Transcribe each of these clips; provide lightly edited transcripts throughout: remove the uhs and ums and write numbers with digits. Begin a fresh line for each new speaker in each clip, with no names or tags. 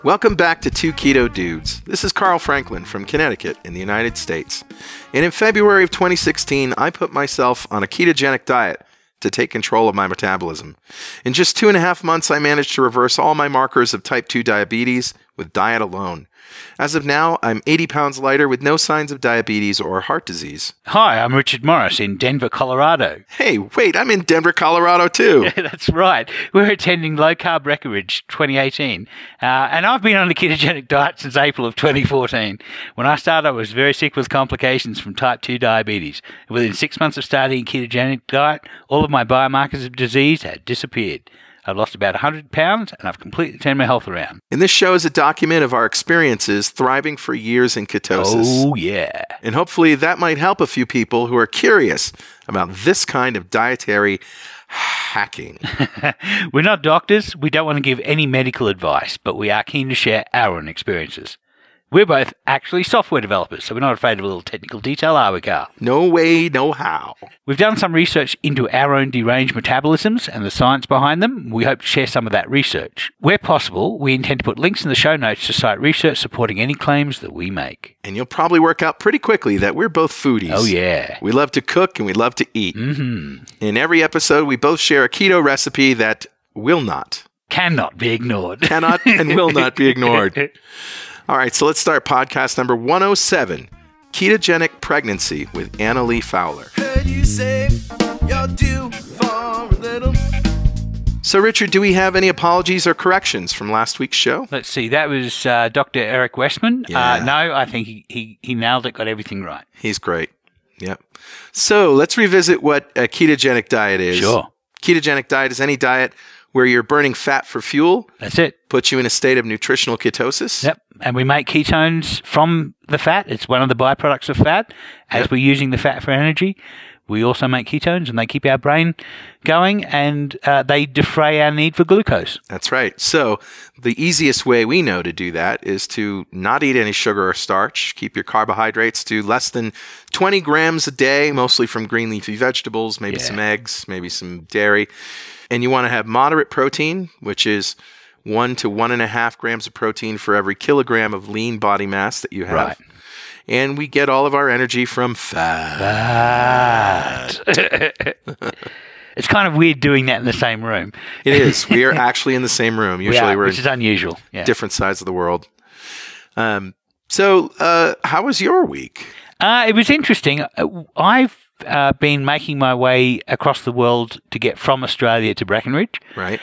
Welcome back to Two Keto Dudes. This is Carl Franklin from Connecticut in the United States. And in February of 2016, I put myself on a ketogenic diet to take control of my metabolism. In just 2.5 months, I managed to reverse all my markers of type 2 diabetes with diet alone. As of now, I'm 80 pounds lighter with no signs of diabetes or heart disease.
Hi, I'm Richard Morris in Denver, Colorado.
Hey, wait, I'm in Denver, Colorado too.
Yeah, that's right. We're attending Low Carb Breckenridge 2018. And I've been on a ketogenic diet since April of 2014. When I started, I was very sick with complications from type 2 diabetes. Within 6 months of starting a ketogenic diet, all of my biomarkers of disease had disappeared. I've lost about 100 pounds, and I've completely turned my health around.
And this show is a document of our experiences thriving for years in ketosis.
Oh, yeah.
And hopefully that might help a few people who are curious about this kind of dietary hacking.
We're not doctors. We don't want to give any medical advice, but we are keen to share our own experiences. We're both actually software developers, so we're not afraid of a little technical detail, are we, Carl?
No way, no how.
We've done some research into our own deranged metabolisms and the science behind them. We hope to share some of that research. Where possible, we intend to put links in the show notes to cite research supporting any claims that we make.
And you'll probably work out pretty quickly that we're both foodies.
Oh, yeah.
We love to cook and we love to eat.
Mm-hmm.
In every episode, we both share a keto recipe that
cannot be ignored.
Cannot and will not be ignored. All right, so let's start podcast number 107, Ketogenic Pregnancy with AnnaLee Fowler. Heard you say you're due for a little. So, Richard, do we have any apologies or corrections from last week's show?
Let's see. That was Dr. Eric Westman.
Yeah.
No, I think he nailed it, got everything right.
He's great. Yep. So, let's revisit what a ketogenic diet is.
Sure.
Ketogenic diet is any diet where you're burning fat for fuel.
That's it.
Puts you in a state of nutritional ketosis.
Yep. And we make ketones from the fat. It's one of the byproducts of fat. As we're using the fat for energy, we also make ketones, and they keep our brain going, and they defray our need for glucose.
That's right. So the easiest way we know to do that is to not eat any sugar or starch. Keep your carbohydrates to less than 20 grams a day, mostly from green leafy vegetables, maybe some eggs, maybe some dairy. And you want to have moderate protein, which is 1 to 1.5 grams of protein for every kilogram of lean body mass that you have.
Right.
And we get all of our energy from fat.
It's kind of weird doing that in the same room.
It is. We are actually in the same room. Usually we're
which is unusual. Yeah.
Different sides of the world. So how was your week?
It was interesting. I've been making my way across the world to get from Australia to Breckenridge.
Right.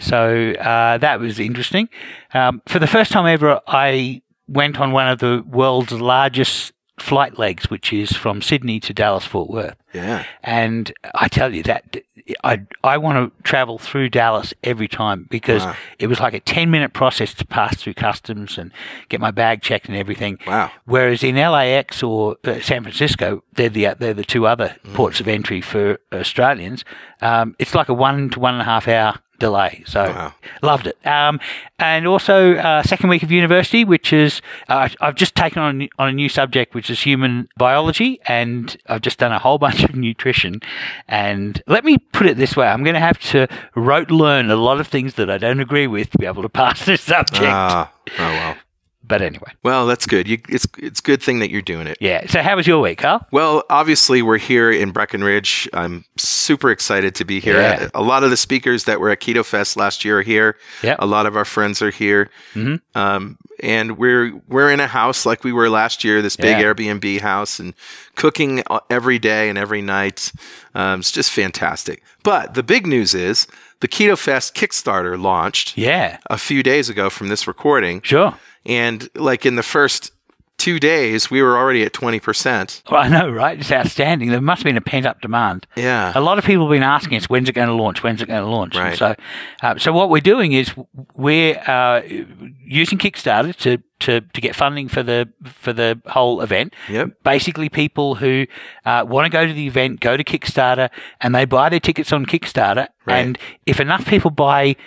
So that was interesting. For the first time ever, I went on one of the world's largest flight legs, which is from Sydney to Dallas-Fort Worth.
Yeah.
And I tell you that I want to travel through Dallas every time because it was like a 10-minute process to pass through customs and get my bag checked and everything.
Wow.
Whereas in LAX or San Francisco, they're the two other ports of entry for Australians. It's like a 1 to 1.5 hour delay. So loved it. And also second week of university, which is I've just taken on a new subject, which is human biology, and I've just done a whole bunch of nutrition. And let me put it this way, I'm going to have to rote learn a lot of things that I don't agree with to be able to pass this subject.
Oh, well.
But anyway.
Well, that's good. It's a good thing that you're doing it.
Yeah. So how was your week, Carl?
Well, obviously, we're here in Breckenridge. I'm super excited to be here.
Yeah.
A lot of the speakers that were at Keto Fest last year are here.
Yep.
A lot of our friends are here.
Mm-hmm.
And we're in a house like we were last year, this big Airbnb house, and cooking every day and every night. It's just fantastic. But the big news is the Keto Fest Kickstarter launched a few days ago from this recording.
Sure.
And like in the first 2 days, we were already at 20%.
Well, I know, right? It's outstanding. There must have been a pent-up demand.
Yeah.
A lot of people have been asking us, when's it going to launch? When's it going to launch?
Right.
And so what we're doing is we're using Kickstarter to get funding for the whole event.
Yep.
Basically, people who want to go to the event go to Kickstarter and they buy their tickets on Kickstarter.
Right.
And if enough people buy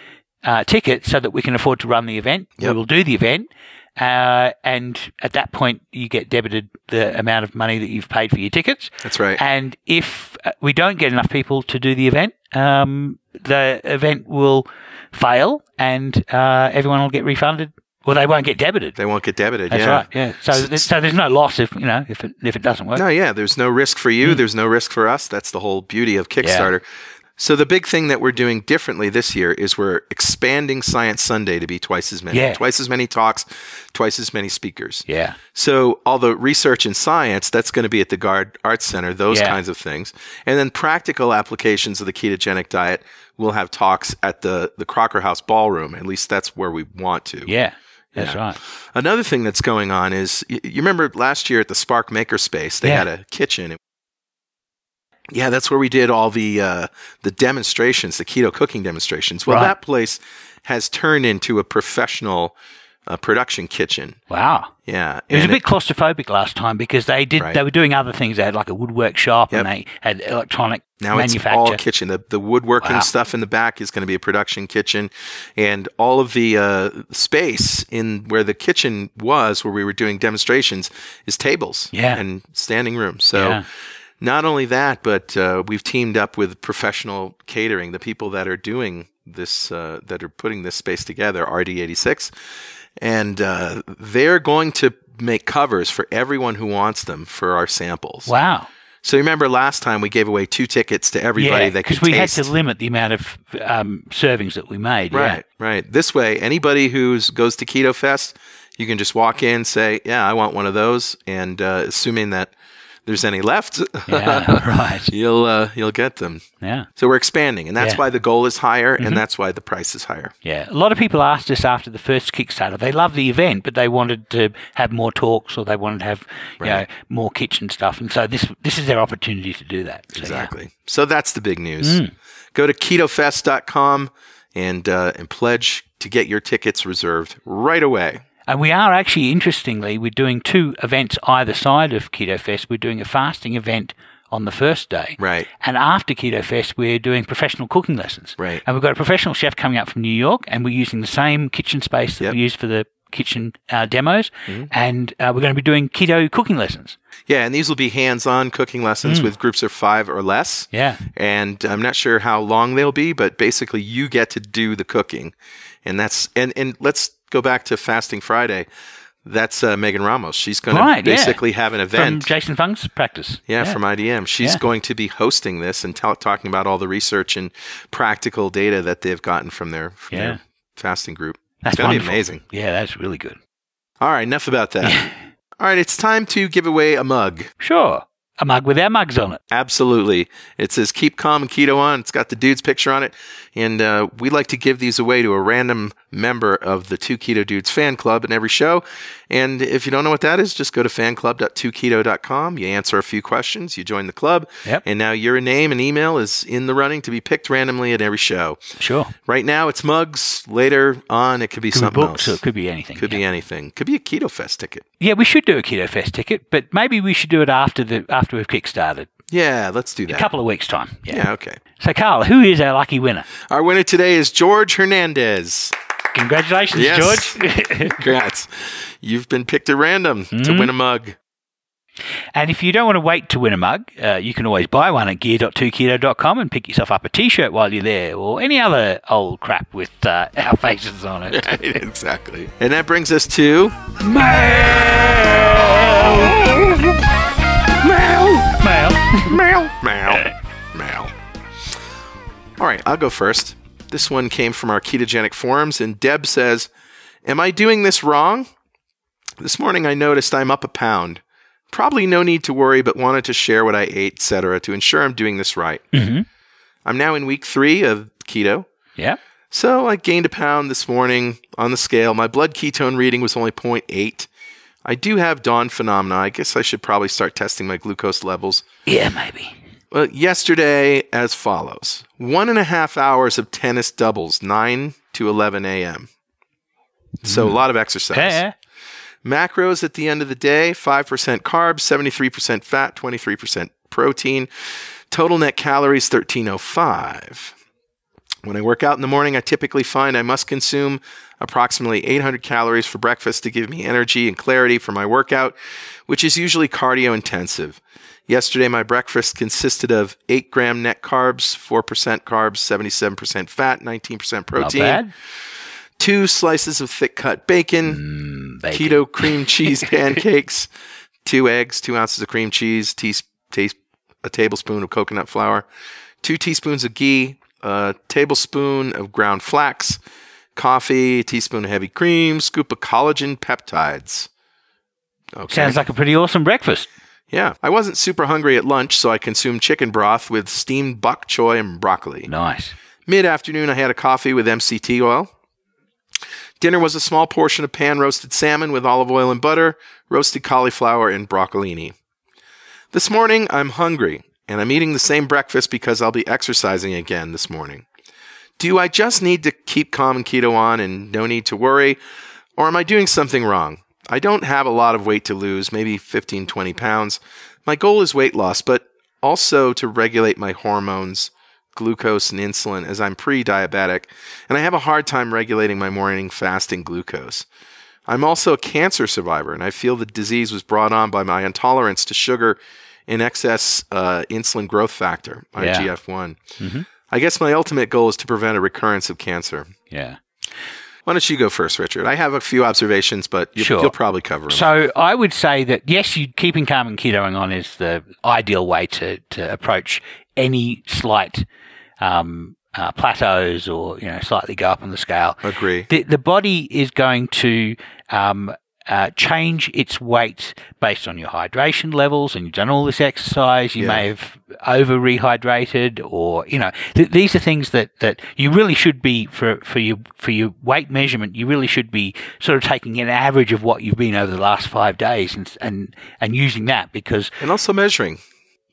tickets so that we can afford to run the event, we will do the event. And at that point, you get debited the amount of money that you've paid for your tickets.
That's right.
And if we don't get enough people to do the event will fail and everyone will get refunded Well, they won't get debited.
They won't get debited.
That's right. Yeah. So there's no loss if it doesn't work.
No, yeah. There's no risk for you. There's no risk for us. That's the whole beauty of Kickstarter. Yeah. So the big thing that we're doing differently this year is we're expanding Science Sunday to be twice as many.
Yeah.
Twice as many talks, twice as many speakers.
Yeah.
So all the research and science, that's going to be at the Gard Arts Center, those kinds of things. And then practical applications of the ketogenic diet, we'll have talks at the Crocker House Ballroom. At least that's where we want to.
Yeah. That's right.
Another thing that's going on is, you remember last year at the Spark Makerspace, they had a kitchen. Yeah, that's where we did all the demonstrations, the keto cooking demonstrations. Well, that place has turned into a professional production kitchen.
Wow.
Yeah.
It was a bit claustrophobic last time because they were doing other things. They had like a woodwork shop and they had electronic manufacture.
Now it's all kitchen. The woodworking stuff in the back is going to be a production kitchen. And all of the space in where the kitchen was, where we were doing demonstrations, is tables and standing rooms. So not only that, but we've teamed up with professional catering, the people that are doing this, that are putting this space together, RD86. And they're going to make covers for everyone who wants them for our samples.
Wow.
So remember last time we gave away 2 tickets to everybody that could taste.
Because we had to limit the amount of servings that we made.
Right, right. This way, anybody who goes to Keto Fest, you can just walk in, say, yeah, I want one of those, and assuming that there's any left, you'll get them.
Yeah.
So we're expanding, and that's why the goal is higher, and that's why the price is higher.
Yeah. A lot of people asked us after the first Kickstarter. They loved the event, but they wanted to have more talks, or they wanted to have you know, more kitchen stuff, and so this is their opportunity to do that. So,
exactly. So that's the big news. Go to ketofest.com and pledge to get your tickets reserved right away.
And we are actually, interestingly, we're doing 2 events either side of Keto Fest. We're doing a fasting event on the first day.
Right.
And after Keto Fest, we're doing professional cooking lessons.
Right.
And we've got a professional chef coming up from New York, and we're using the same kitchen space that we used for the kitchen demos. And we're going to be doing keto cooking lessons.
Yeah, and these will be hands-on cooking lessons with groups of 5 or less.
Yeah.
And I'm not sure how long they'll be, but basically you get to do the cooking. And that's and let's go back to Fasting Friday. That's Megan Ramos. She's going to basically have an event.
From Jason Fung's practice.
Yeah, from IDM. She's going to be hosting this and talking about all the research and practical data that they've gotten from their fasting group. It's going to be amazing.
Yeah, that's really good.
All right, enough about that. All right, it's time to give away a mug.
Sure. A mug with our mugs on it.
Absolutely. It says Keep Calm and Keto on. It's got the dude's picture on it. And we'd like to give these away to a random member of the 2 Keto Dudes fan club in every show. And if you don't know what that is, just go to fanclub.2keto.com. You answer a few questions. You join the club. And now your name and email is in the running to be picked randomly at every show.
Sure.
Right now, it's mugs. Later on, it could be something else.
So it could be anything.
Could be anything. Could be a Keto Fest ticket.
Yeah, we should do a Keto Fest ticket, but maybe we should do it after we've kickstarted.
Yeah, let's do that.
A couple of weeks' time.
Yeah, okay.
So, Carl, who is our lucky winner?
Our winner today is George Hernandez.
Congratulations, George.
Congrats. You've been picked at random to win a mug.
And if you don't want to wait to win a mug, you can always buy one at gear.2keto.com and pick yourself up a T-shirt while you're there, or any other old crap with our faces on it.
Exactly. And that brings us to... Mail. All right, I'll go first. This one came from our ketogenic forums, and Deb says, am I doing this wrong? This morning I noticed I'm up a pound. Probably no need to worry, but wanted to share what I ate, etc., to ensure I'm doing this right. I'm now in week 3 of keto.
Yeah.
So I gained a pound this morning on the scale. My blood ketone reading was only 0.8. I do have dawn phenomena. I guess I should probably start testing my glucose levels.
Yeah, maybe.
Well, yesterday, as follows. 1.5 hours of tennis doubles, 9 to 11 a.m. So a lot of exercise.
Yeah.
Macros at the end of the day, 5% carbs, 73% fat, 23% protein. Total net calories, 1305. When I work out in the morning, I typically find I must consume approximately 800 calories for breakfast to give me energy and clarity for my workout, which is usually cardio intensive. Yesterday, my breakfast consisted of 8-gram net carbs, 4% carbs, 77% fat, 19% protein.
Not bad.
2 slices of thick-cut bacon, keto cream cheese pancakes, 2 eggs, 2 ounces of cream cheese, a tablespoon of coconut flour, 2 teaspoons of ghee, a tablespoon of ground flax, coffee, a teaspoon of heavy cream, scoop of collagen peptides. Okay.
Sounds like a pretty awesome breakfast.
Yeah. I wasn't super hungry at lunch, so I consumed chicken broth with steamed bok choy and broccoli.
Nice.
Mid-afternoon, I had a coffee with MCT oil. Dinner was a small portion of pan-roasted salmon with olive oil and butter, roasted cauliflower, and broccolini. This morning, I'm hungry, and I'm eating the same breakfast because I'll be exercising again this morning. Do I just need to keep calm and keto on and no need to worry, or am I doing something wrong? I don't have a lot of weight to lose, maybe 15, 20 pounds. My goal is weight loss, but also to regulate my hormones, glucose and insulin, as I'm pre-diabetic, and I have a hard time regulating my morning fasting glucose. I'm also a cancer survivor, and I feel the disease was brought on by my intolerance to sugar in excess insulin growth factor, IGF-1. Mm-hmm. I guess my ultimate goal is to prevent a recurrence of cancer.
Yeah.
Why don't you go first, Richard? I have a few observations, but you'll probably cover them.
So I would say that, yes, keeping calm and ketoing on is the ideal way to approach any slight plateaus or, slightly go up on the scale.
Agree.
The body is going to change its weight based on your hydration levels, and you've done all this exercise. You may have over-rehydrated, or these are things that you really should be for your weight measurement. You really should be sort of taking an average of what you've been over the last 5 days and using that, because
and also measuring.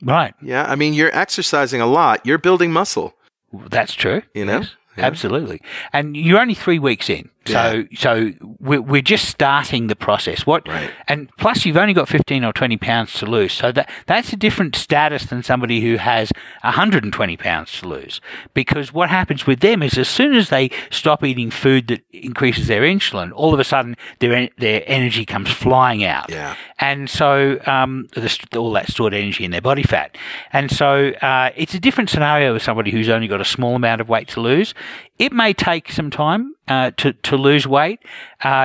Right.
Yeah, I mean, you're exercising a lot. You're building muscle.
That's true.
Yes.
Yeah. Absolutely. And you're only 3 weeks in. So we're just starting the process.
Right.
And plus, you've only got 15 or 20 pounds to lose. So that's a different status than somebody who has 120 pounds to lose. Because what happens with them is, as soon as they stop eating food that increases their insulin, all of a sudden their energy comes flying out.
Yeah.
And so all that stored energy in their body fat. And so it's a different scenario with somebody who's only got a small amount of weight to lose. It may take some time to lose weight.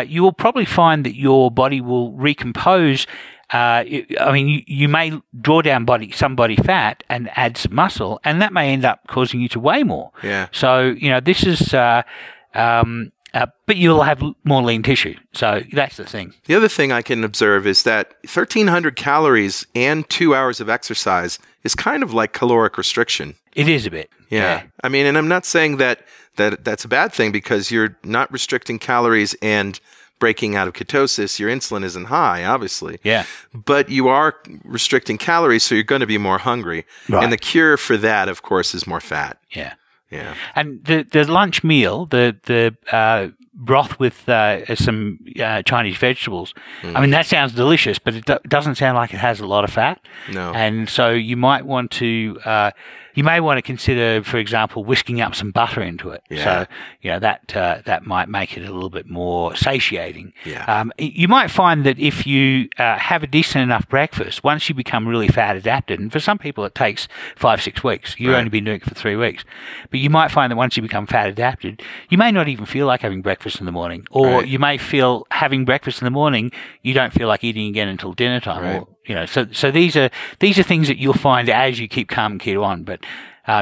You will probably find that your body will recompose. You may draw down some body fat and add some muscle, and that may end up causing you to weigh more.
Yeah.
So, this is, but you'll have more lean tissue. So that's the thing.
The other thing I can observe is that 1,300 calories and 2 hours of exercise is kind of like caloric restriction.
It is a bit.
Yeah. I mean, and I'm not saying that's a bad thing, because you're not restricting calories and breaking out of ketosis. Your insulin isn't high, obviously.
Yeah.
But you are restricting calories, so you're going to be more hungry.
Right.
And the cure for that, of course, is more fat.
Yeah.
Yeah.
And the lunch meal, the broth with some Chinese vegetables. I mean, that sounds delicious, but it doesn't sound like it has a lot of fat.
No.
And so you might want to consider, for example, whisking up some butter into it.
Yeah.
So that might make it a little bit more satiating.
Yeah.
You might find that if you have a decent enough breakfast, once you become really fat adapted, and for some people it takes 5-6 weeks. You've only been doing it for 3 weeks, but you might find that once you become fat adapted, you may not even feel like having breakfast in the morning, or you may feel having breakfast in the morning, you don't feel like eating again until dinner time.
Right.
Or, so these are things that you'll find as you keep calm and keto on, but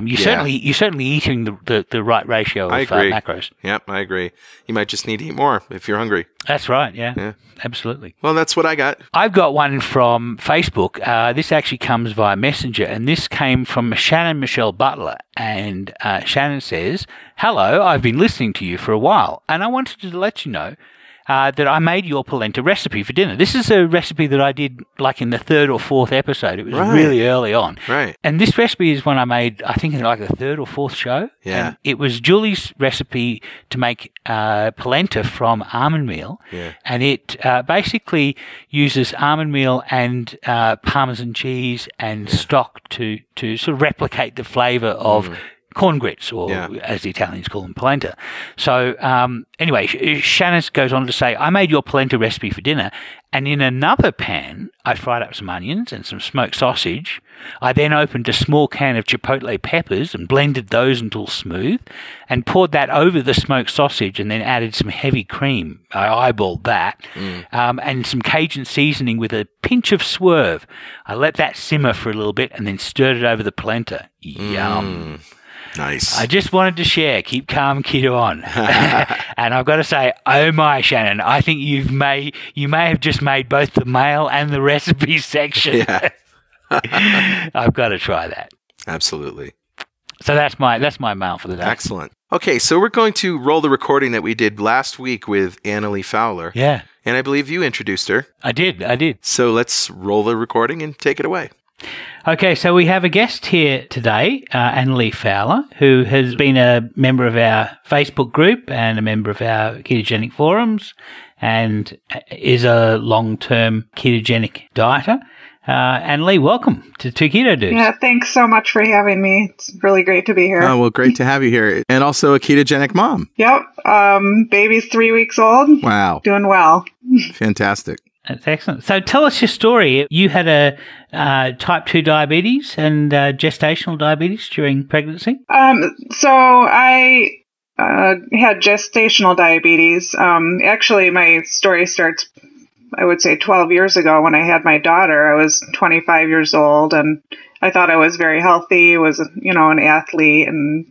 you're certainly eating the right ratio of macros.
Yep, I agree. You might just need to eat more if you're hungry.
That's right. Yeah. Absolutely.
Well, that's what I got.
I've got one from Facebook. This actually comes via Messenger, and this came from Shannon Michelle Butler. And Shannon says, "Hello, I've been listening to you for a while, and I wanted to let you know that I made your polenta recipe for dinner." This is a recipe that I did like in the 3rd or 4th episode. It was really early on.
Right.
And this recipe is one I made, I think, in like the 3rd or 4th show.
Yeah.
And it was Julie's recipe to make polenta from almond meal.
Yeah.
And it basically uses almond meal and Parmesan cheese and stock to sort of replicate the flavour of corn grits, or as the Italians call them, polenta. So anyway, Shannon goes on to say, I made your polenta recipe for dinner, and in another pan, I fried up some onions and some smoked sausage. I then opened a small can of chipotle peppers and blended those until smooth, and poured that over the smoked sausage, and then added some heavy cream. I eyeballed that, and some Cajun seasoning with a pinch of Swerve. I let that simmer for a little bit and then stirred it over the polenta. Yum.
Nice.
I just wanted to share. Keep calm, keto on. And I've got to say, oh my, Shannon, I think you may have just made both the mail and the recipe section.
Yeah.
I've got to try that.
Absolutely.
So that's my mail for the day.
Excellent. Okay, so we're going to roll the recording that we did last week with AnnaLee Fowler.
Yeah.
And I believe you introduced her.
I did.
So let's roll the recording and take it away.
Okay, so we have a guest here today, AnnaLee Fowler, who has been a member of our Facebook group and a member of our ketogenic forums, and is a long-term ketogenic dieter. AnnaLee, welcome to Two Keto Dudes.
Yeah, thanks so much for having me. It's really great to be here.
Oh, well, great to have you here. And also a ketogenic mom.
Yep. Baby's 3 weeks old.
Wow.
Doing well.
Fantastic.
That's excellent. So tell us your story. You had a type 2 diabetes and gestational diabetes during pregnancy?
So I had gestational diabetes. Actually, my story starts, I would say, 12 years ago when I had my daughter. I was 25 years old, and I thought I was very healthy, was, an athlete, and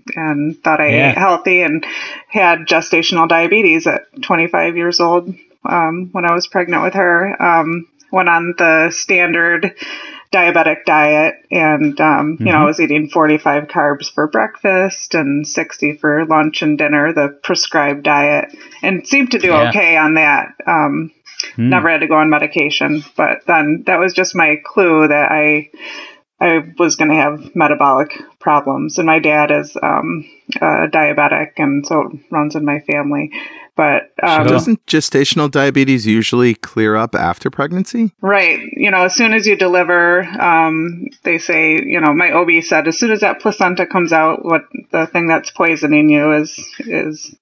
thought I ate healthy, and had gestational diabetes at 25 years old. When I was pregnant with her, went on the standard diabetic diet, and, I was eating 45 carbs for breakfast and 60 for lunch and dinner, the prescribed diet, and seemed to do okay on that. Never had to go on medication, but then that was just my clue that I was going to have metabolic problems. And my dad is diabetic, and so it runs in my family. But
doesn't gestational diabetes usually clear up after pregnancy?
Right. As soon as you deliver, they say, my OB said, as soon as that placenta comes out, what the thing that's poisoning you is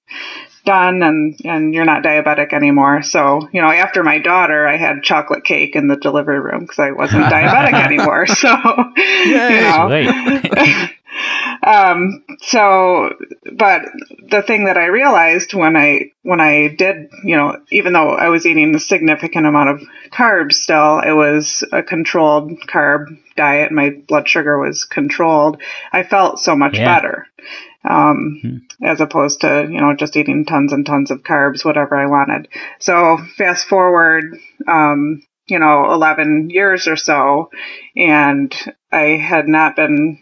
done, and you're not diabetic anymore. So, after my daughter, I had chocolate cake in the delivery room because I wasn't diabetic anymore. So, but the thing that I realized when I did, even though I was eating a significant amount of carbs still, it was a controlled carb diet. My blood sugar was controlled. I felt so much better. As opposed to, just eating tons and tons of carbs, whatever I wanted. So fast forward, 11 years or so, and I had not been,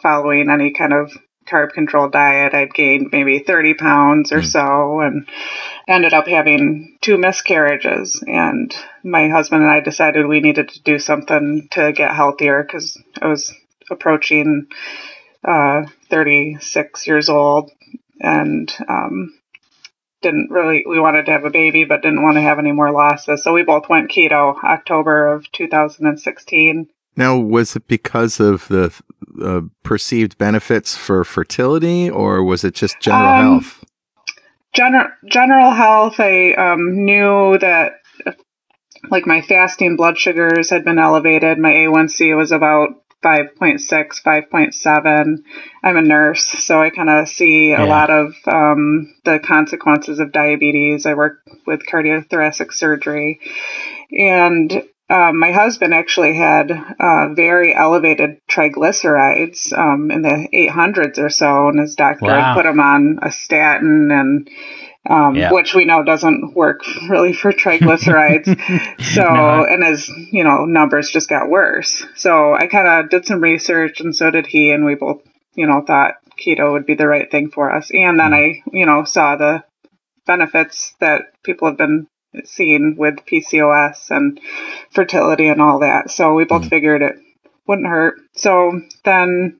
following any kind of carb control diet. I'd gained maybe 30 pounds or so, and ended up having 2 miscarriages. And my husband and I decided we needed to do something to get healthier because I was approaching 36 years old, and we wanted to have a baby, but didn't want to have any more losses. So we both went keto October of 2016.
Now, was it because of the perceived benefits for fertility, or was it just general health?
General health. I knew that my fasting blood sugars had been elevated. My A1C was about 5.6, 5.7. I'm a nurse, so I kind of see a lot of the consequences of diabetes. I work with cardiothoracic surgery, and my husband actually had very elevated triglycerides in the 800s or so, and his doctor had put him on a statin, and which we know doesn't work really for triglycerides. So, and his, numbers just got worse. So I kind of did some research, and so did he, and we both, thought keto would be the right thing for us. And then I, saw the benefits that people have been seeing with PCOS and fertility and all that. So we both figured it wouldn't hurt. So then,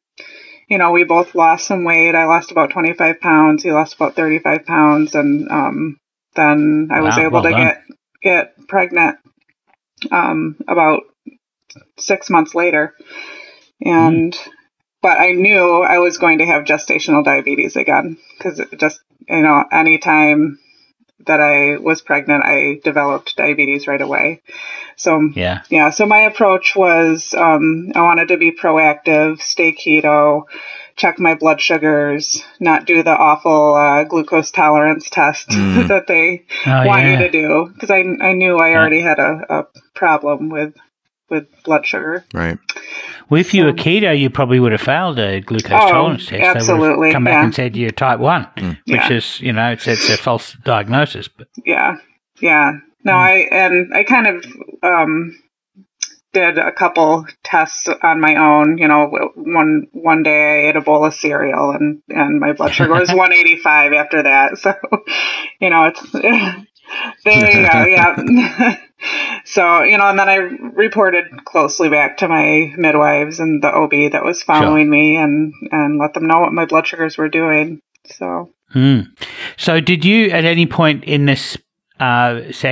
we both lost some weight. I lost about 25 pounds. He lost about 35 pounds. And then I was able to get pregnant about 6 months later. And but I knew I was going to have gestational diabetes again, because just, anytime that I was pregnant, I developed diabetes right away. So, so my approach was, I wanted to be proactive, stay keto, check my blood sugars, not do the awful glucose tolerance test that they want you to do, because I knew I already had a problem with blood sugar.
Right.
Well, if you were keto, you probably would have failed a glucose tolerance test.
Absolutely.
They would have come back and said you're type 1, which is, it's a false diagnosis. But
No, I kind of did a couple tests on my own. One day I ate a bowl of cereal and my blood sugar was 185 after that. So, it's there you go. Yeah. So, and then I reported closely back to my midwives and the OB that was following me and let them know what my blood sugars were doing. So.
So did you at any point in this most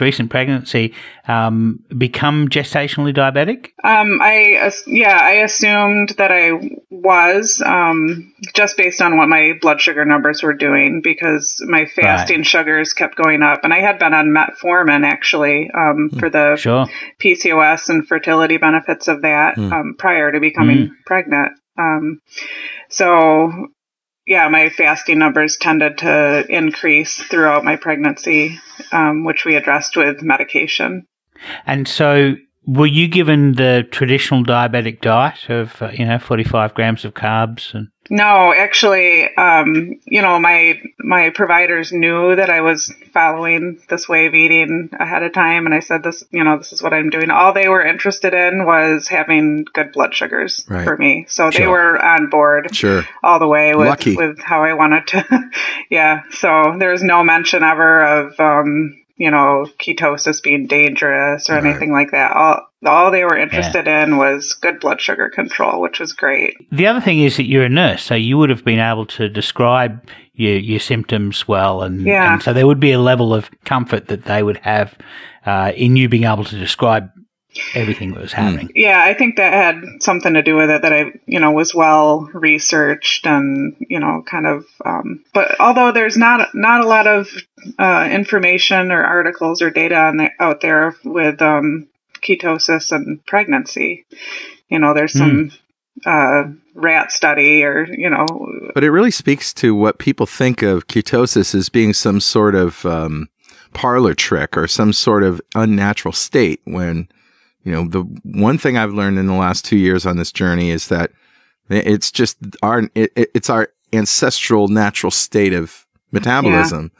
recent pregnancy become gestationally diabetic?
I assumed that I was, just based on what my blood sugar numbers were doing, because my fasting sugars kept going up, and I had been on metformin actually for the PCOS and fertility benefits of that prior to becoming pregnant. So my fasting numbers tended to increase throughout my pregnancy, which we addressed with medication. And
so were you given the traditional diabetic diet of, 45 grams of carbs?
No, actually, my providers knew that I was following this way of eating ahead of time. And I said, this is what I'm doing. All they were interested in was having good blood sugars for me. So they were on board all the way with how I wanted to. So there's no mention ever of, ketosis being dangerous or anything like that. All they were interested in was good blood sugar control, which was great.
The other thing is that you're a nurse, so you would have been able to describe your symptoms well, and so there would be a level of comfort that they would have in you being able to describe everything that was happening.
Yeah, I think that had something to do with it, that I, was well researched and, but although there's not a lot of information or articles or data out there with ketosis and pregnancy, there's some rat study or,
But it really speaks to what people think of ketosis as being some sort of parlor trick or some sort of unnatural state, when the one thing I've learned in the last 2 years on this journey is that it's just it's our ancestral natural state of metabolism,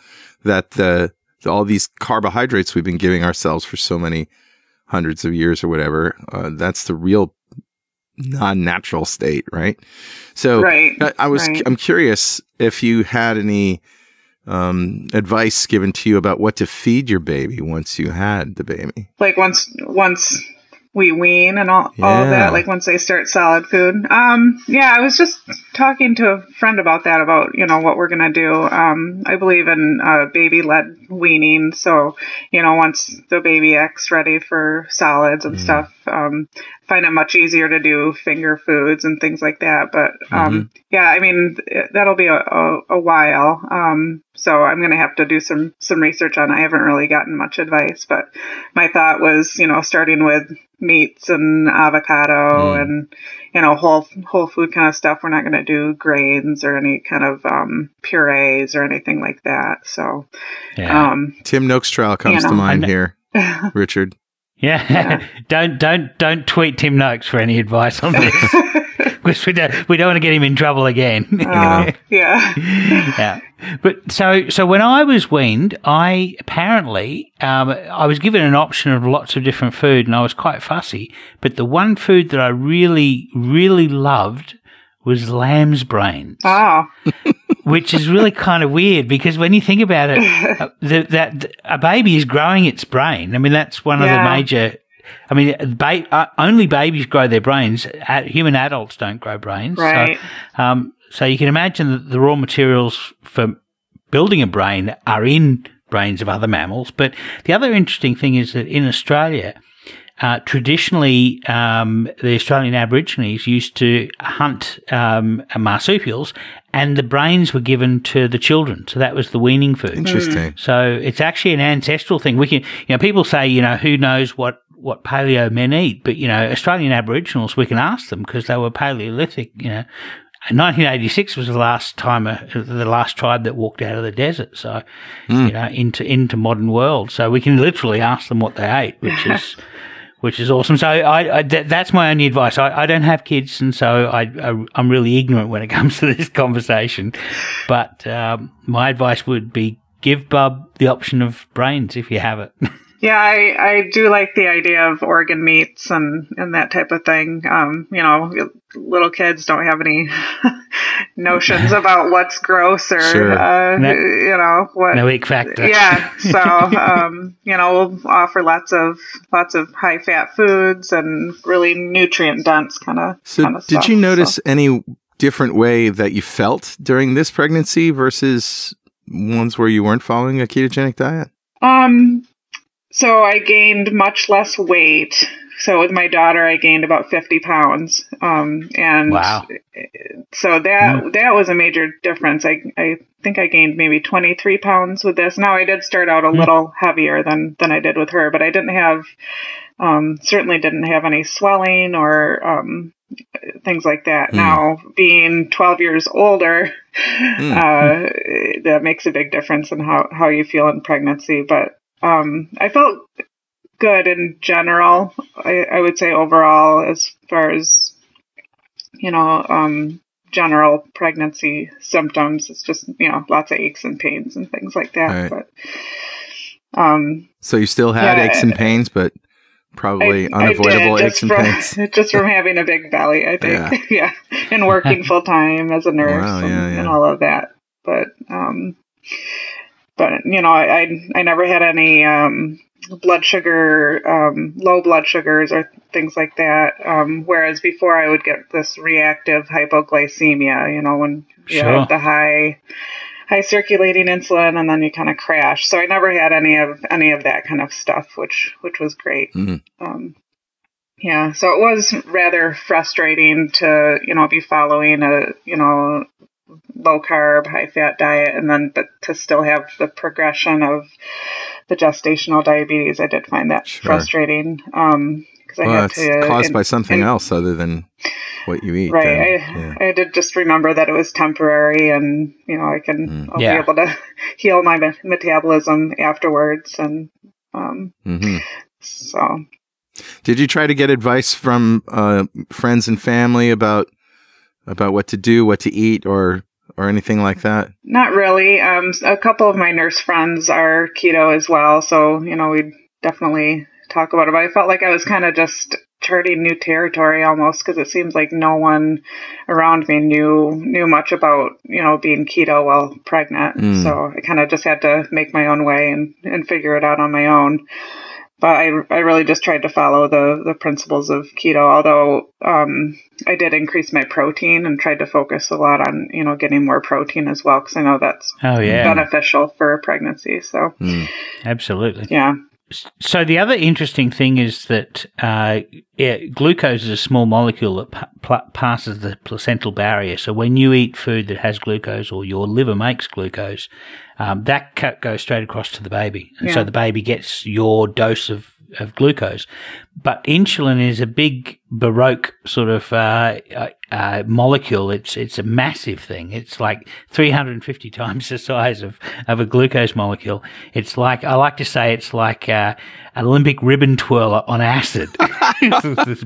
that all these carbohydrates we've been giving ourselves for so many hundreds of years or whatever, that's the real non-natural state, right? So I'm curious if you had any advice given to you about what to feed your baby once you had the baby.
Like once we wean and all of that, like once they start solid food. I was just talking to a friend about that, about, what we're going to do. I believe in baby-led weaning. So, once the baby acts ready for solids and stuff, find it much easier to do finger foods and things like that. But, that'll be a while. So I'm going to have to do some research on it. I haven't really gotten much advice, but my thought was, starting with meats and avocado and, whole food kind of stuff. We're not going to do grains or any kind of purees or anything like that. So,
Tim Noakes trial comes to mind here, Richard.
Yeah. Don't tweet Tim Noakes for any advice on this. Because we don't want to get him in trouble again. But so when I was weaned, I apparently I was given an option of lots of different food, and I was quite fussy. But the one food that I really, really loved was lamb's brains. Which is really kind of weird, because when you think about it, that a baby is growing its brain. I mean, that's one of the major. I mean, only babies grow their brains. Human adults don't grow brains.
Right.
So you can imagine that the raw materials for building a brain are in brains of other mammals. But the other interesting thing is that in Australia, traditionally, the Australian Aborigines used to hunt marsupials, and the brains were given to the children. So that was the weaning food.
Interesting.
So it's actually an ancestral thing. We can, people say, who knows what paleo men eat, but Australian Aboriginals, we can ask them because they were Paleolithic. 1986 was the last tribe that walked out of the desert. So, into modern world. So we can literally ask them what they ate, which is awesome. So that's my only advice. I don't have kids, and so I'm really ignorant when it comes to this conversation. But my advice would be give Bub the option of brains if you have it.
Yeah, I do like the idea of organ meats and that type of thing. Little kids don't have any notions about what's gross or, what.
No ick factor.
Yeah. So, we'll offer lots of high fat foods and really nutrient dense kind of stuff.
Did you notice any different way that you felt during this pregnancy versus ones where you weren't following a ketogenic diet?
So I gained much less weight. So with my daughter, I gained about 50 pounds. And
wow.
So that was a major difference. I think I gained maybe 23 pounds with this. Now I did start out a little heavier than I did with her, but I didn't have, certainly didn't have any swelling or, things like that. Now, being 12 years older, that makes a big difference in how you feel in pregnancy. But I felt good in general. I would say overall, as far as, general pregnancy symptoms, it's just, lots of aches and pains and things like that.
Right.
But,
so you still had aches and pains, but probably unavoidable aches and pains.
Just from having a big belly, I think. Yeah. And working full time as a nurse and all of that. But I never had any blood sugar, low blood sugars or things like that. Whereas before I would get this reactive hypoglycemia, when you have the high circulating insulin and then you kind of crash. So I never had any of that kind of stuff, which was great.
Mm-hmm.
So it was rather frustrating to, be following a, low carb, high fat diet, but to still have the progression of the gestational diabetes. I did find that frustrating. Because I had to.
It's caused by something else other than what you eat.
Right. I had to just remember that it was temporary, and I'll be able to heal my metabolism afterwards. And so.
Did you try to get advice from friends and family about what to do, what to eat, or anything like that? Not
really. A couple of my nurse friends are keto as well, so we'd definitely talk about it. But I felt like I was kind of just charting new territory almost, because it seems like no one around me knew much about being keto while pregnant. So I kind of just had to make my own way and figure it out on my own. But I really just tried to follow the principles of keto, although I did increase my protein and tried to focus a lot on, getting more protein as well, because I know that's beneficial for pregnancy. So
absolutely.
Yeah.
So the other interesting thing is that glucose is a small molecule that passes the placental barrier. So when you eat food that has glucose, or your liver makes glucose, that goes straight across to the baby. And so the baby gets your dose of glucose. But insulin is a big Baroque sort of molecule. It's a massive thing. It's like 350 times the size of a glucose molecule. It's like, I like to say it's like an Olympic ribbon twirler on acid. It's this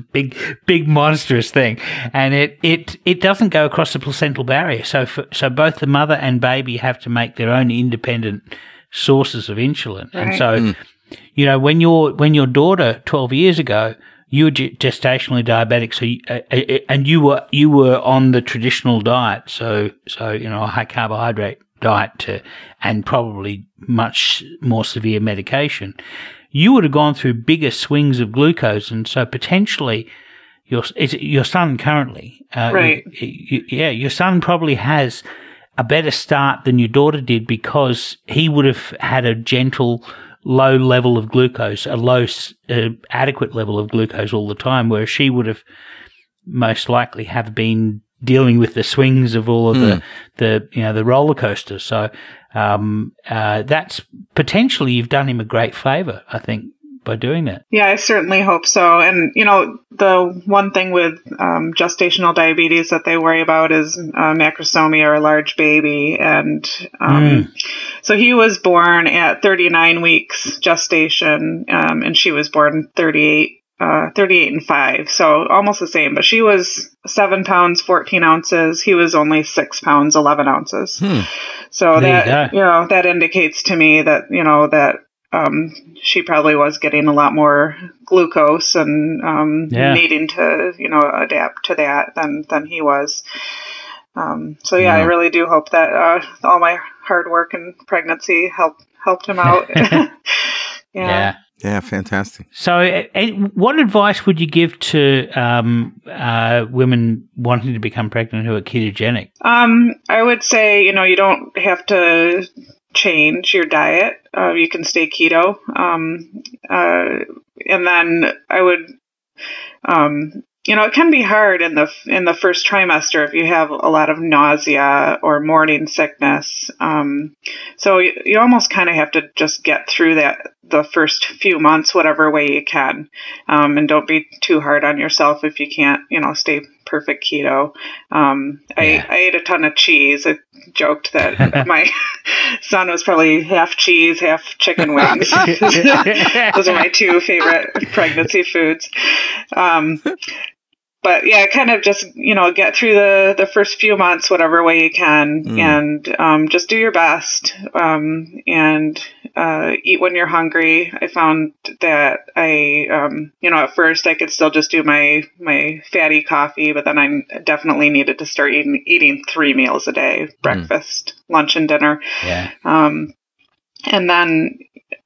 big monstrous thing. And it doesn't go across the placental barrier. So both the mother and baby have to make their own independent sources of insulin.
Right.
And so when your daughter 12 years ago, you were gestationally diabetic, so and you were on the traditional diet, so a high carbohydrate diet and probably much more severe medication. You would have gone through bigger swings of glucose, and so potentially your son currently,
right?
Your son probably has a better start than your daughter did, because he would have had a gentle low level of glucose, a low adequate level of glucose all the time, whereas she would have most likely have been dealing with the swings of all of the roller coasters. So that's potentially you've done him a great favor, I think, by doing that.
Yeah, I certainly hope so. And, the one thing with gestational diabetes that they worry about is macrosomia, or a large baby. And so he was born at 39 weeks gestation, and she was born 38 and 5. So almost the same, but she was 7 pounds, 14 ounces. He was only 6 pounds, 11 ounces. So that indicates to me that, that she probably was getting a lot more glucose and needing to, adapt to that than he was. I really do hope that all my hard work and pregnancy helped him out.
Yeah, fantastic.
So what advice would you give to women wanting to become pregnant who are ketogenic?
I would say, you don't have to change your diet. You can stay keto. And then I would, it can be hard in the first trimester if you have a lot of nausea or morning sickness. So you almost kind of have to just get through the first few months, whatever way you can. And don't be too hard on yourself if you can't, stay perfect keto. I ate a ton of cheese. I joked that my son was probably half cheese, half chicken wings. Those are my two favorite pregnancy foods. But yeah, kind of just, get through the first few months, whatever way you can, and just do your best, and eat when you're hungry. I found that at first I could still just do my fatty coffee, but then I definitely needed to start eating 3 meals a day, breakfast, lunch, and dinner.
Yeah.
And then,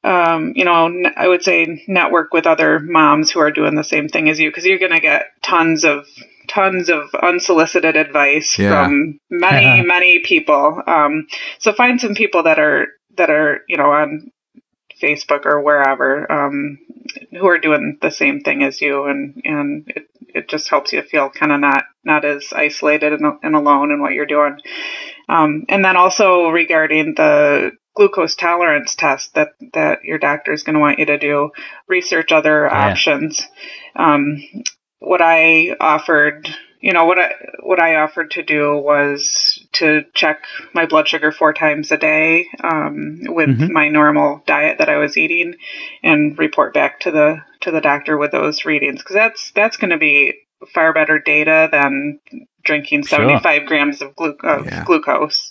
I would say network with other moms who are doing the same thing as you, because you're going to get tons of unsolicited advice from many people. So find some people that are, on Facebook or wherever, who are doing the same thing as you. And it just helps you feel kind of not as isolated and alone in what you're doing. And then also regarding the glucose tolerance test that your doctor is going to want you to do, research other options. What I offered to do was to check my blood sugar 4 times a day with my normal diet that I was eating, and report back to the doctor with those readings, because that's going to be far better data than drinking 75 grams of glucose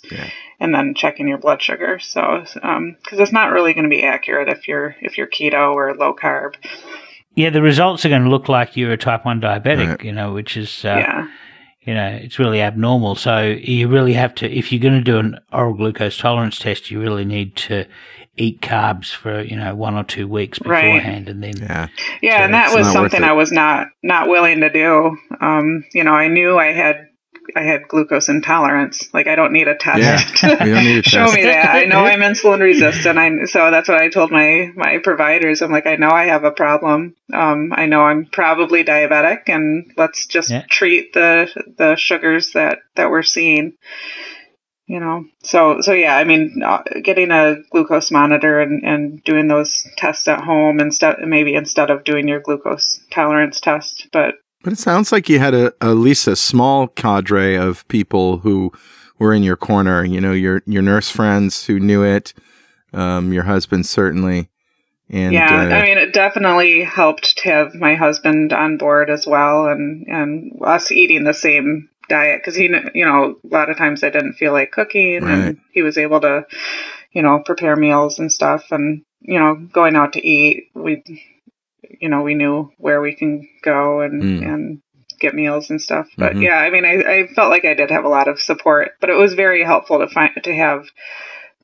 and then checking your blood sugar. So, because it's not really going to be accurate if you're keto or low carb.
Yeah, the results are going to look like you're a type 1 diabetic, which is, it's really abnormal. So you really have to, if you're going to do an oral glucose tolerance test, you really need to eat carbs for, 1 or 2 weeks beforehand. And then.
Yeah. And that was something I was not willing to do. I knew I had glucose intolerance. Like, I don't need a test to show me that. I know I'm insulin resistant. So that's what I told my providers. I'm like, I know I have a problem. I know I'm probably diabetic, and let's just treat the sugars that we're seeing. So yeah, I mean, getting a glucose monitor and doing those tests at home instead of doing your glucose tolerance test, But
it sounds like you had at least a small cadre of people who were in your corner. Your nurse friends who knew it, your husband certainly. And
I mean, it definitely helped to have my husband on board as well, and us eating the same diet, because he, a lot of times I didn't feel like cooking, and he was able to, prepare meals and stuff, and going out to eat, we knew where we can go and get meals and stuff. But yeah, I mean, I felt like I did have a lot of support, but it was very helpful to have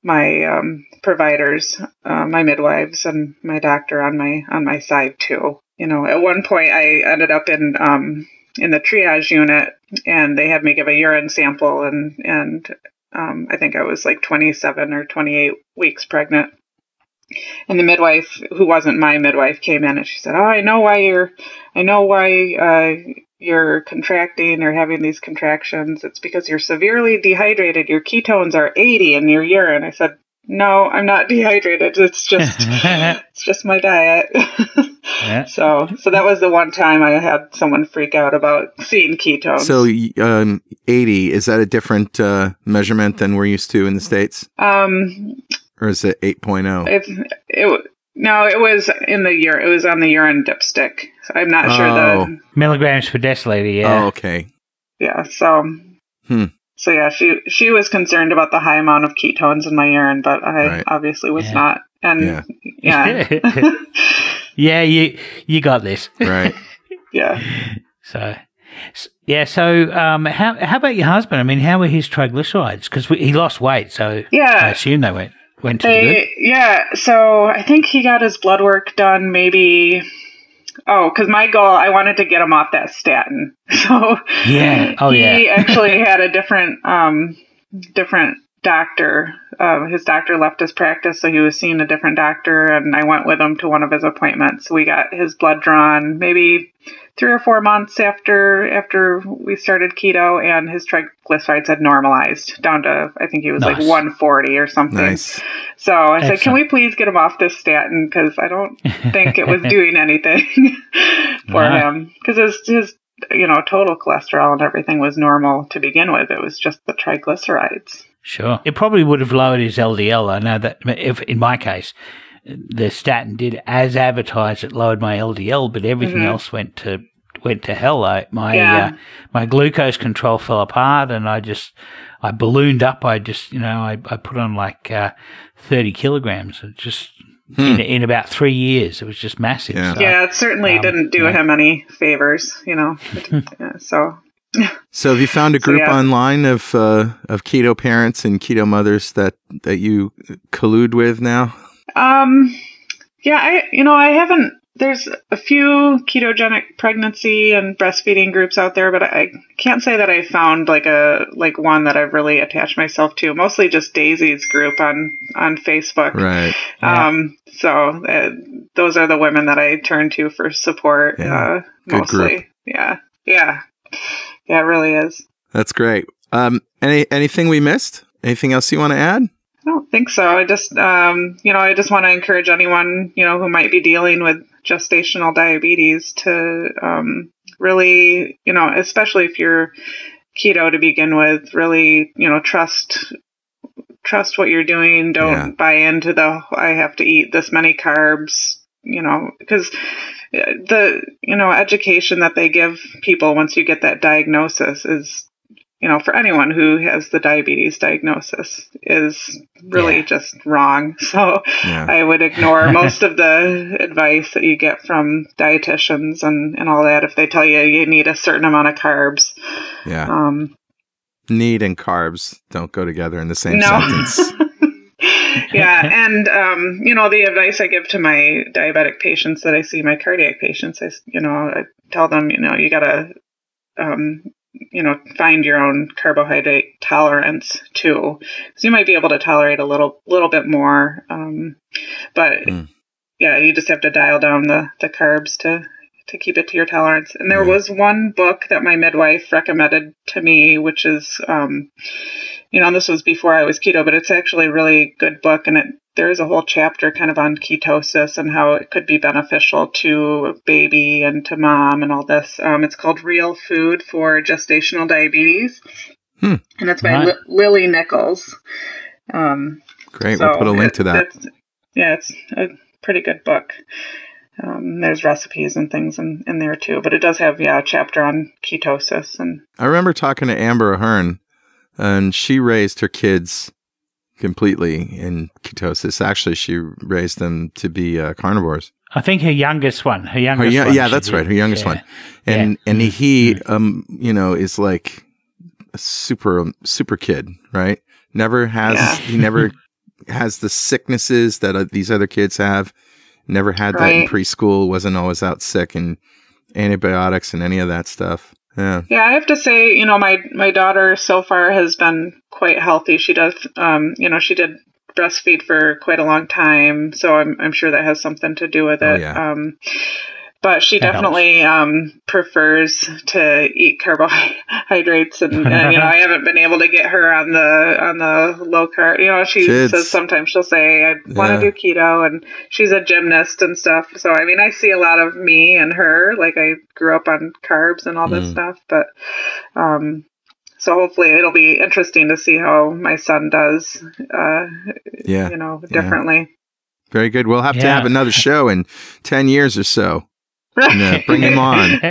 my providers, my midwives, and my doctor on my side too. At one point I ended up in the triage unit, and they had me give a urine sample, and I think I was like 27 or 28 weeks pregnant. And the midwife, who wasn't my midwife, came in and she said, "Oh, I know why you're contracting or having these contractions. It's because you're severely dehydrated. Your ketones are 80 in your urine." I said, "No, I'm not dehydrated. It's just my diet."
Yeah.
So that was the one time I had someone freak out about seeing ketones.
So 80, is that a different measurement than we're used to in the States? Or is it 8.0?
No, it was in the urine. It was on the urine dipstick. So I'm not sure the
milligrams per deciliter. Yeah.
Oh, okay.
Yeah. So. So yeah, she was concerned about the high amount of ketones in my urine, but I obviously was not. And yeah.
Yeah, you got this.
Right.
Yeah.
So how about your husband? I mean, how were his triglycerides? Because he lost weight, so I assume they went to the good.
Yeah, so I think he got his blood work done maybe... Oh, because my goal, I wanted to get him off that statin. So he actually had a different doctor. His doctor left his practice, so he was seeing a different doctor, and I went with him to one of his appointments. We got his blood drawn maybe 3 or 4 months after we started keto, and his triglycerides had normalized down to, I think he was like 140 or something. Nice. So I said, "Can we please get him off this statin? Because I don't think it was doing anything for him. Because his total cholesterol and everything was normal to begin with. It was just the triglycerides."
Sure. It probably would have lowered his LDL. I know that if in my case, the statin did as advertised, it lowered my LDL, but everything else went to hell. My glucose control fell apart, and I ballooned up. I put on like 30 kilograms. It just in about 3 years, it was just massive.
Yeah,
so, it certainly didn't do him any favors, So.
So have you found a group online of keto parents and keto mothers that you collude with now?
I haven't. There's a few ketogenic pregnancy and breastfeeding groups out there, but I can't say that I found like one that I've really attached myself to. Mostly just Daisy's group on Facebook.
Right.
So those are the women that I turn to for support.
Good
mostly.
Group.
Yeah. Yeah, it really is.
That's great. Anything we missed? Anything else you want to add?
I don't think so. I just, I just want to encourage anyone, who might be dealing with gestational diabetes to really, especially if you're keto to begin with, really, trust what you're doing. Don't buy into I have to eat this many carbs, because the, education that they give people once you get that diagnosis is, for anyone who has the diabetes diagnosis is really just wrong. So I would ignore most of the advice that you get from dietitians and all that if they tell you need a certain amount of carbs.
Yeah. Need and carbs don't go together in the same sentence.
Yeah. And, the advice I give to my diabetic patients that I see, my cardiac patients, I tell them, you got to, find your own carbohydrate tolerance too. So you might be able to tolerate a little bit more. But you just have to dial down the carbs to keep it to your tolerance. And there was one book that my midwife recommended to me, which is, this was before I was keto, but it's actually a really good book. And there is a whole chapter kind of on ketosis and how it could be beneficial to baby and to mom and all this. It's called Real Food for Gestational Diabetes. And it's by Lily Nichols.
Great. We'll put a link to that.
It's a pretty good book. There's recipes and things in there too, but it does have a chapter on ketosis. And
I remember talking to Amber Ahern, and she raised her kids completely in ketosis. Actually, she raised them to be carnivores.
I think her youngest one.
Yeah, that's right. Her youngest one, and he is like a super kid, right? He never has the sicknesses that these other kids have. Never had that in preschool. Wasn't always out sick and antibiotics and any of that stuff. Yeah. Yeah,
I have to say, my daughter so far has been quite healthy. She does, she did breastfeed for quite a long time, so I'm sure that has something to do with it.
Yeah.
But she definitely prefers to eat carbohydrates, and I haven't been able to get her on the low carb. She says sometimes she'll say I want to do keto, and she's a gymnast and stuff. So I see a lot of me and her. Like I grew up on carbs and all this stuff, but so hopefully it'll be interesting to see how my son does. Differently.
Yeah. Very good. We'll have to have another show in 10 years or so. Bring him on.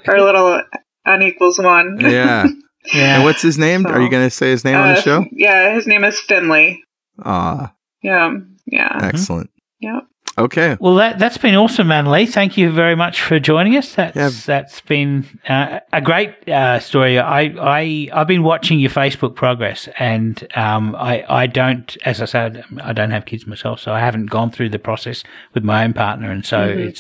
Our little N equals 1.
Yeah. And what's his name? Are you going to say his name on the show?
Yeah, his name is Finley.
Ah.
Yeah.
Excellent.
Yeah.
Okay.
Well, that's been awesome, AnnaLee. Thank you very much for joining us. That's been a great story. I've been watching your Facebook progress, and I don't, as I said, I don't have kids myself, so I haven't gone through the process with my own partner, and so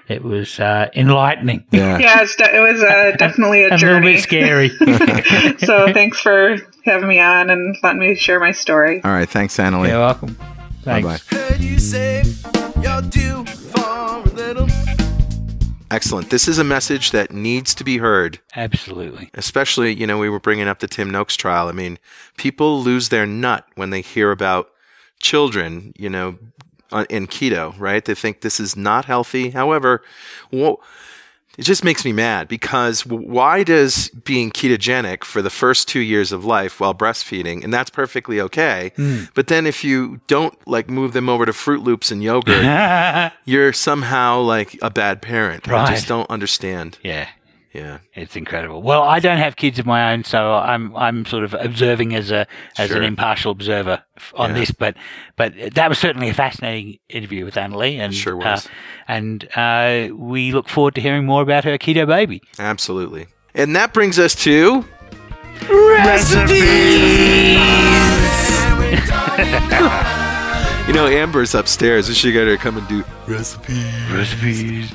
it was enlightening.
Yeah,
it was definitely a journey.
A little bit scary.
So thanks for having me on and letting me share my story.
All right, thanks, AnnaLee.
You're welcome.
Bye-bye.
Heard you say you're due for a little.
Excellent. This is a message that needs to be heard.
Absolutely.
Especially, we were bringing up the Tim Noakes trial. I mean, people lose their nut when they hear about children, in keto, right? They think this is not healthy. However, it just makes me mad because why does being ketogenic for the first 2 years of life while breastfeeding, and that's perfectly okay, but then if you don't move them over to Fruit Loops and yogurt, you're somehow like a bad parent.
Right.
I just don't understand.
Yeah.
Yeah.
It's incredible. Well, I don't have kids of my own, so I'm sort of observing as an impartial observer on this. But that was certainly a fascinating interview with AnnaLee, and
sure was.
And we look forward to hearing more about her keto baby.
Absolutely. And that brings us to
Recipes.
Amber's upstairs. She got her come and do recipes.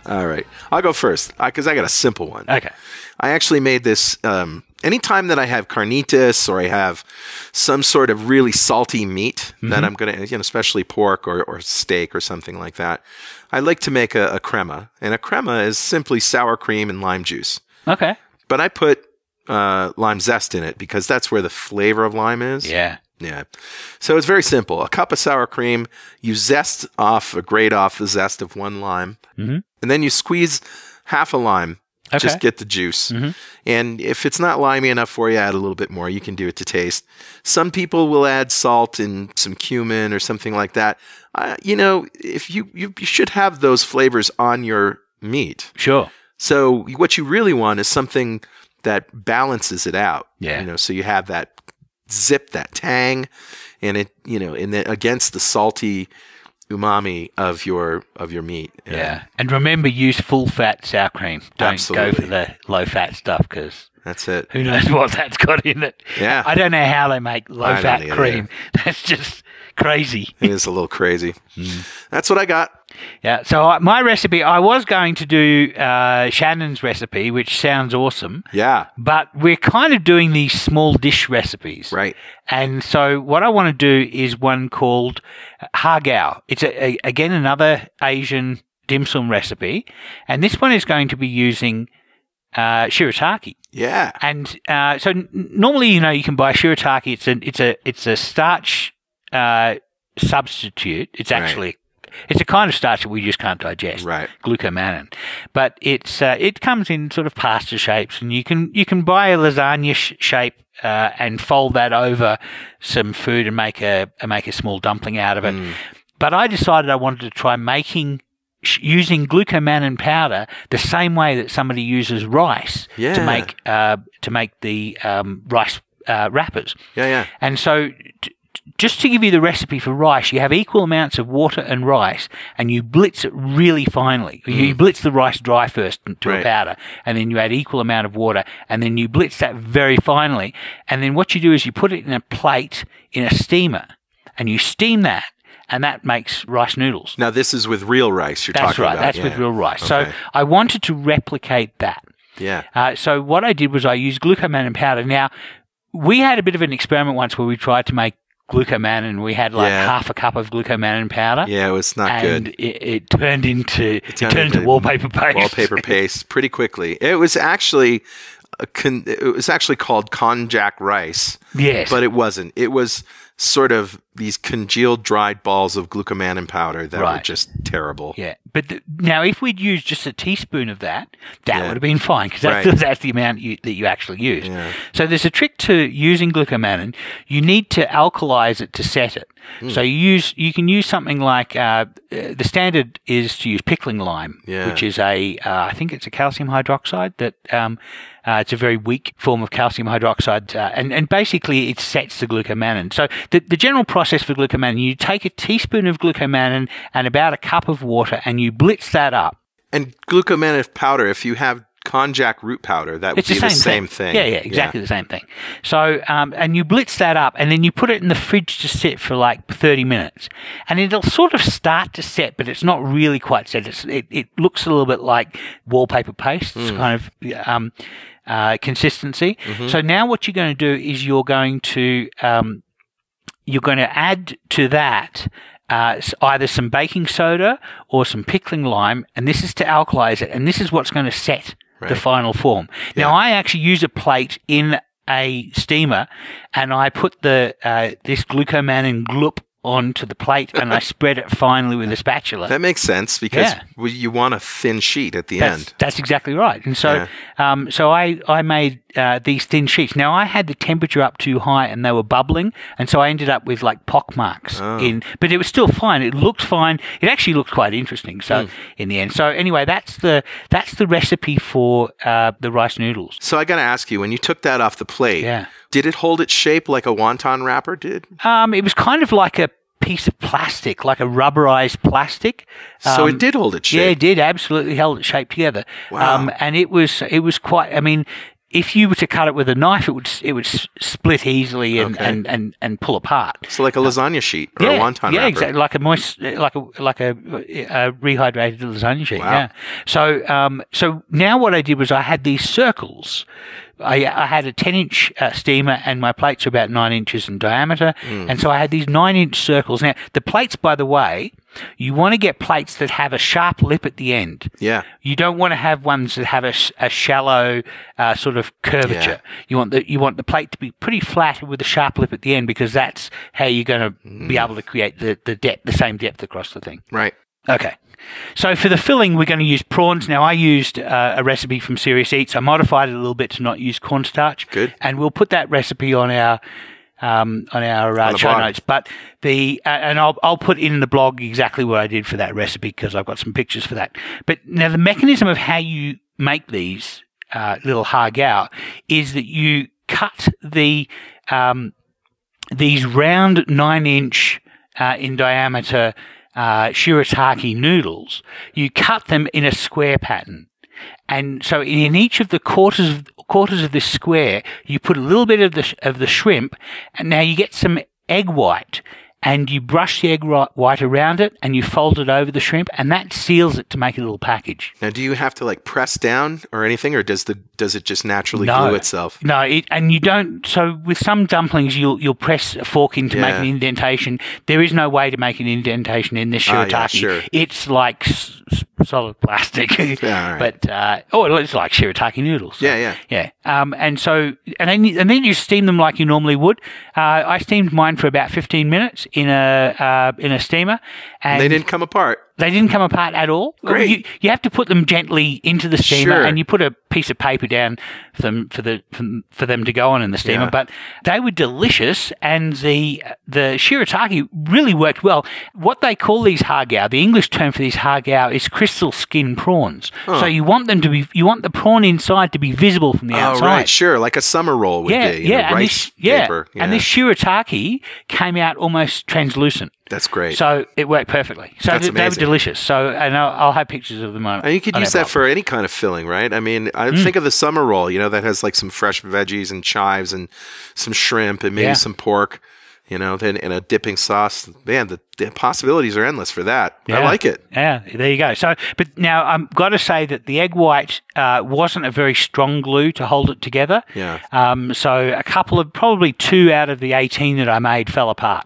All right. I'll go first because I got a simple one.
Okay.
I actually made this anytime that I have carnitas or I have some sort of really salty meat that I'm going to, especially pork or steak or something like that, I like to make a crema. And a crema is simply sour cream and lime juice.
Okay.
But I put lime zest in it because that's where the flavor of lime is.
Yeah.
Yeah. So it's very simple. A cup of sour cream, you grate off the zest of one lime, and then you squeeze half a lime. Okay. Just get the juice. And if it's not limey enough for you, add a little bit more. You can do it to taste. Some people will add salt and some cumin or something like that. If you should have those flavors on your meat.
Sure.
So what you really want is something that balances it out.
Yeah.
So you have that zip, that tang, and it, and then against the salty umami of your meat.
Yeah. And remember, use full fat sour cream. Don't go for the low fat stuff because
that's it.
Who knows what that's got in it?
Yeah.
I don't know how they make low fat cream. That's just crazy.
It is a little crazy. That's what I got.
Yeah. So my recipe, I was going to do Shannon's recipe, which sounds awesome.
Yeah.
But we're kind of doing these small dish recipes.
Right.
And so what I want to do is one called Hagao. It's again another Asian dim sum recipe, and this one is going to be using shirataki.
Yeah.
And so normally, you can buy shirataki. It's a starch substitute. It's actually it's a kind of starch that we just can't digest.
Right.
Glucomannan. But it comes in sort of pasta shapes, and you can buy a lasagna shape and fold that over some food and make a small dumpling out of it. But I decided I wanted to try using glucomannan powder the same way that somebody uses rice to make the rice wrappers.
Yeah.
And so just to give you the recipe for rice, you have equal amounts of water and rice, and you blitz it really finely. You blitz the rice dry first to a powder, and then you add equal amount of water, and then you blitz that very finely. And then what you do is you put it in a plate in a steamer, and you steam that, and that makes rice noodles.
Now, this is with real rice you're talking about.
That's with real rice. Okay. So I wanted to replicate that.
Yeah.
So what I did was I used glucomannan powder. Now, we had a bit of an experiment once where we tried to make glucomannan. We had like half a cup of glucomannan powder.
Yeah, it was not
and
good.
It turned into wallpaper paste.
Wallpaper paste pretty quickly. It was actually called konjac rice.
Yes,
but it wasn't. It was sort of these congealed dried balls of glucomannan powder that were just terrible.
Yeah, but now if we'd used just a teaspoon of that would have been fine, because that's the amount that you actually use. Yeah. So there's a trick to using glucomannan. You need to alkalize it to set it. So you can use something like the standard is to use pickling lime, which is I think it's a calcium hydroxide that it's a very weak form of calcium hydroxide, and basically it sets the glucomannan. So the general process for glucomannan, you take a teaspoon of glucomannan and about a cup of water, and you blitz that up. And
glucomannan powder, if you have konjac root powder, that would be the same thing.
Yeah, exactly the same thing. So, and you blitz that up, and then you put it in the fridge to sit for like 30 minutes. And it'll sort of start to set, but it's not really quite set. It looks a little bit like wallpaper paste. It's kind of consistency. So now what you're going to do is you're going to add to that either some baking soda or some pickling lime, and this is to alkalize it, and this is what's going to set the final form. Now, I actually use a plate in a steamer, and I put this glucomannan gloop onto the plate, and I spread it finely with a spatula.
That makes sense, because you want a thin sheet at the end.
That's exactly right. And so so I made these thin sheets. Now, I had the temperature up too high and they were bubbling, and so I ended up with like pock marks but it was still fine. It looked fine. It actually looked quite interesting. So in the end. So anyway, that's the recipe for the rice noodles.
So I got to ask you, when you took that off the plate, did it hold its shape like a wonton wrapper did?
It was kind of like a piece of plastic, like a rubberized plastic.
So it did hold its shape.
Yeah, it did. Absolutely held its shape together.
Wow.
And it was quite, I mean, if you were to cut it with a knife, it would split easily and pull apart.
So like a lasagna sheet or a wonton wrapper.
Yeah, exactly, like a rehydrated lasagna sheet.
Wow.
Yeah. So now what I did was I had these circles. I had a 10-inch steamer, and my plates are about 9 inches in diameter, and so I had these 9-inch circles. Now, the plates, by the way, you want to get plates that have a sharp lip at the end.
Yeah.
You don't want to have ones that have a shallow sort of curvature. Yeah. You want the plate to be pretty flat with a sharp lip at the end, because that's how you're going to be able to create the same depth across the thing.
Right.
Okay. So for the filling, we're going to use prawns. Now, I used a recipe from Serious Eats. I modified it a little bit to not use cornstarch.
Good.
And we'll put that recipe on our show notes. But and I'll put in the blog exactly what I did for that recipe, because I've got some pictures for that. But now the mechanism of how you make these little hagao is that you cut these round 9-inch in diameter shirataki noodles. You cut them in a square pattern, and so in each of the quarters of this square, you put a little bit of the shrimp, and now you get some egg white, and you brush the egg white around it, and you fold it over the shrimp, and that seals it to make a little package.
Now, do you have to like press down or anything, or does it just naturally glue itself?
No, and you don't. So with some dumplings, you'll press a fork in to make an indentation. There is no way to make an indentation in this shirataki.
Sure.
It's like solid plastic.
Right.
But it's like shirataki noodles. So,
yeah.
And then you steam them like you normally would. I steamed mine for about 15 minutes in a steamer, and
they didn't come apart.
They didn't come apart at all.
Great.
You have to put them gently into the steamer, and you put a piece of paper down for them to go on in the steamer. But they were delicious, and the shirataki really worked well. What they call these hagao, the English term for these hagao, is crystal skin prawns. So you want the prawn inside to be visible from the outside.
Oh, right, sure, like a summer roll would be. Rice paper. Yeah.
And this shirataki came out almost translucent.
That's great.
So it worked perfectly. So they were delicious. So, and I'll have pictures of them on.
And you could use that for any kind of filling, right? I mean, I think of the summer roll, that has like some fresh veggies and chives and some shrimp and maybe some pork. you know, then in a dipping sauce. Man, the possibilities are endless for that. Yeah. I like it.
Yeah, there you go. So, but now I've got to say that the egg white wasn't a very strong glue to hold it together.
Yeah.
So a couple of, probably 2 out of the 18 that I made fell apart.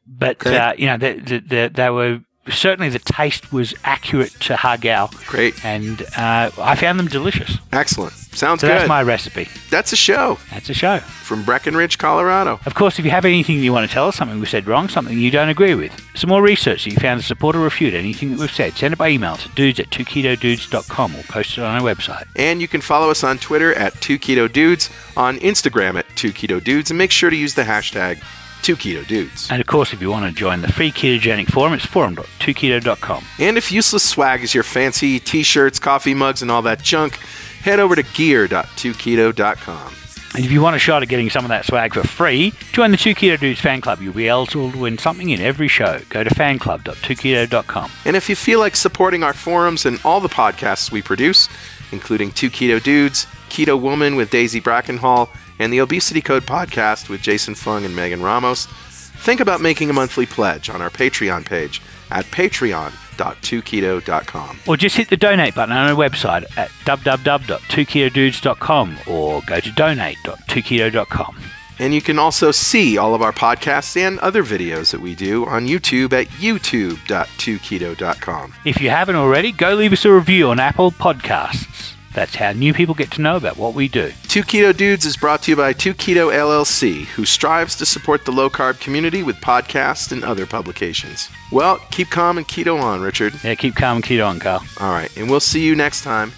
But, you know, they were, certainly the taste was accurate to Hagao.
Great.
And I found them delicious.
Excellent. Sounds
so
good.
That's my recipe.
That's a show.
That's a show.
From Breckenridge, Colorado.
Of course, if you have anything you want to tell us, something we said wrong, something you don't agree with, some more research that you found to support or refute anything that we've said, send it by email to dudes@2ketodudes.com or post it on our website.
And you can follow us on Twitter at 2ketodudes, on Instagram at 2ketodudes, and make sure to use the hashtag 2ketodudes.
And of course, if you want to join the free ketogenic forum, it's forum.2keto.com.
And if useless swag is your fancy t-shirts, coffee mugs, and all that junk, head over to gear.2keto.com.
And if you want a shot at getting some of that swag for free, join the 2 Keto Dudes fan club. You'll be eligible to win something in every show. Go to fanclub.2keto.com.
And if you feel like supporting our forums and all the podcasts we produce, including 2 Keto Dudes, Keto Woman with Daisy Brackenhall, and the Obesity Code podcast with Jason Fung and Megan Ramos, think about making a monthly pledge on our Patreon page at patreon.2keto.com.
Or just hit the donate button on our website at www.2ketodudes.com or go to donate.2keto.com.
And you can also see all of our podcasts and other videos that we do on YouTube at youtube.2keto.com.
If you haven't already, go leave us a review on Apple Podcasts. That's how new people get to know about what we do.
2 Keto Dudes is brought to you by 2 Keto LLC, who strives to support the low-carb community with podcasts and other publications. Well, keep calm and keto on, Richard.
Yeah, keep calm and keto on, Carl.
All right, and we'll see you next time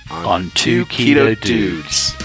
on 2 Keto Dudes.